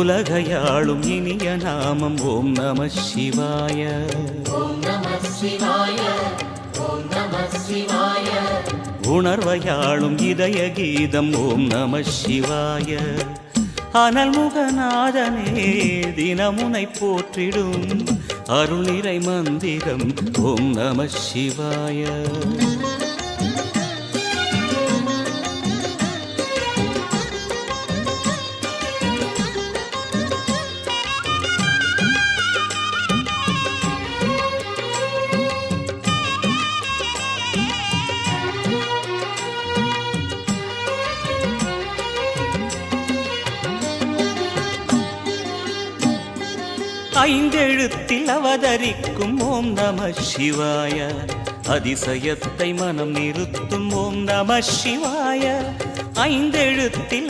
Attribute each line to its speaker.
Speaker 1: உலகையாளும் இனிய நாமம் ஓம் நம சிவாய.
Speaker 2: ஓம் நம சிவாய. ஓம் நம சிவாய.
Speaker 1: உணர்வையாளும் இதய கீதம் ஓம் நம சிவாய. அனல்முகநாதனே தினமுனை போற்றிடும் அருளிறை மந்திரம் ஓம் நம சிவாய. ஐந்தெழுத்தில் அவதரிக்கும் ஓம் நம சிவாய. அதிசயத்தை மனம் நிறுத்தும் ஓம் நம சிவாய. ஐந்தெழுத்தில்